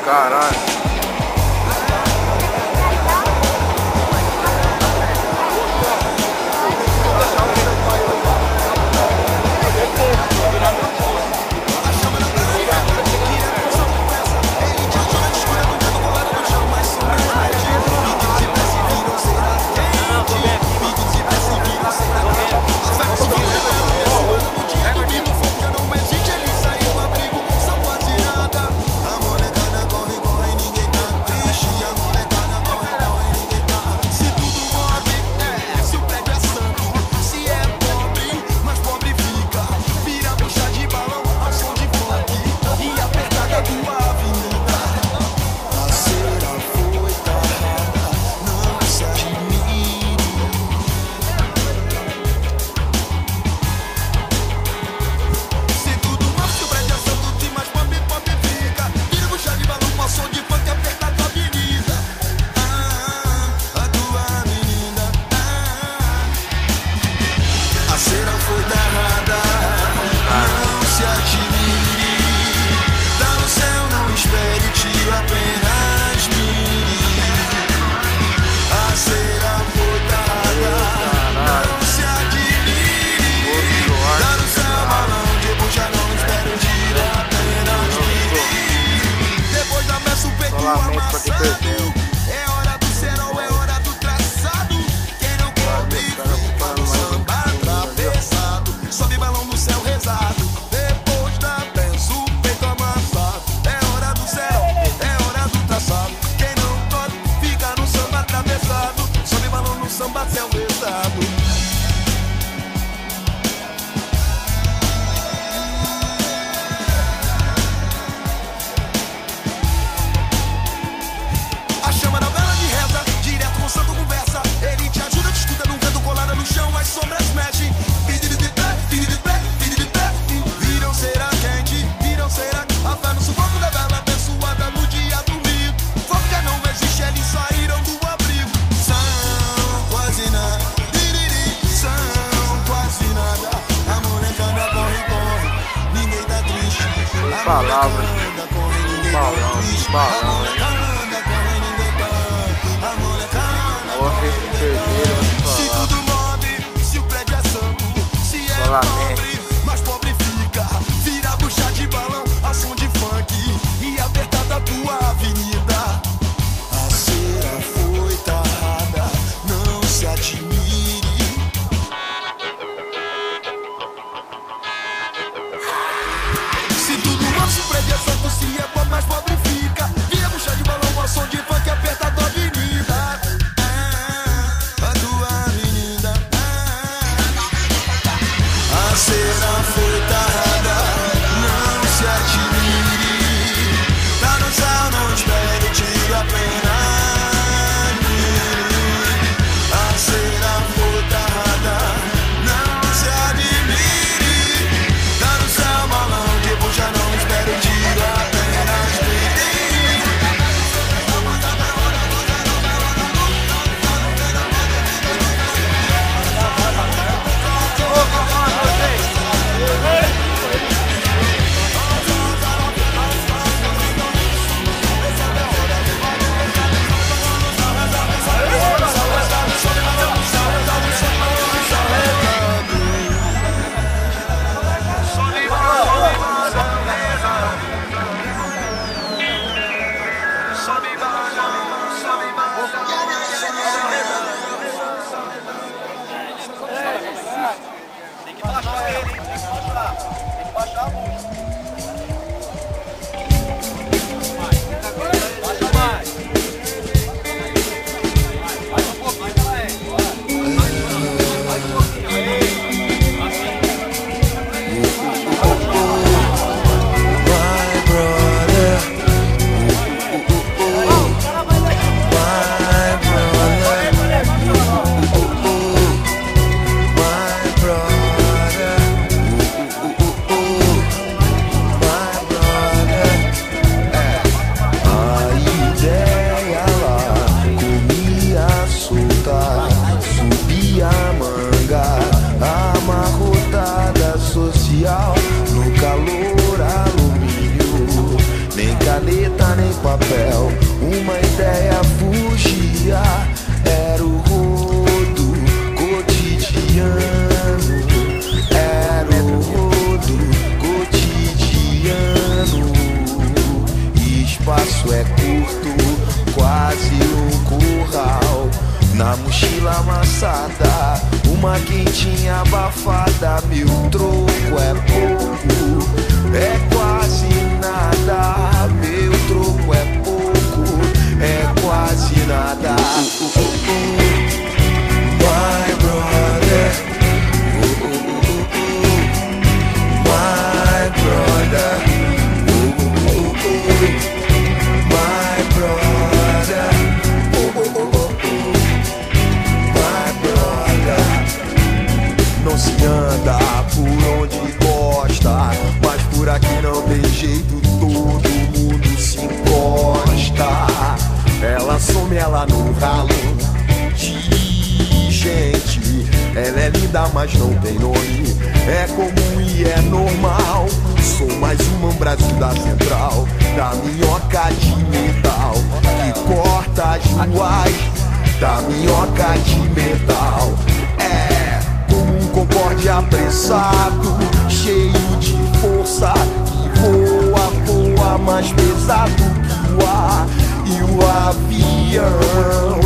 Caralho. Pra quem perdeu. É hora do serol, é hora do traçado. Quem não cobre fica no samba atravessado. Sobe balão no céu rezado. Depois da benção, o peito amassado. É hora do serol, é hora do traçado. Quem não cobre fica no samba atravessado. Sobe balão no samba céu rezado. Palavras, balão, vocês que perderam, se tudo move, se o prédio é santo, se é pobre, mais pobre fica. Vira bucha de balão, a som de funk e apertada a tua avenida. A cera foi tarrada, não se admire. Se tudo move, se o prédio é santo, se é pobre, mais pobre fica. Vira bucha de balão, a som de funk e apertada a tua avenida. A cera foi tarrada, não se admire. Tá no céu, não espere, tira apenas mire. A cera foi tarrada, não se admire. Tá no céu, balão de bucha, não espere, tira apenas mire. Tem que baixar ele, tem que baixar muito. Baixa mais. Baixa um pouco, baixa lá, no calor alumínio, nem caneta, nem papel. Uma ideia fugia, era o rodo cotidiano. Era o rodo cotidiano. Espaço é curto, quase um curral. Na mochila amassada, uma quentinha abafada. Meu troco é pouco, é quase nada. Meu troco é pouco, é quase nada. My brother, my brother, my brother, my brother. Não se anda por onde gosta, mas por aqui não tem jeito, todo mundo se encosta. Ela some, ela no ralo de gente. Ela é linda, mas não tem nome. É comum e é normal. Sou mais uma Brasil da Central, da minhoca de metal que corta as ruas, da minhoca de metal. É como um concorde apressado, cheio de força, que voa, voa mais pesado que o ar. E o avião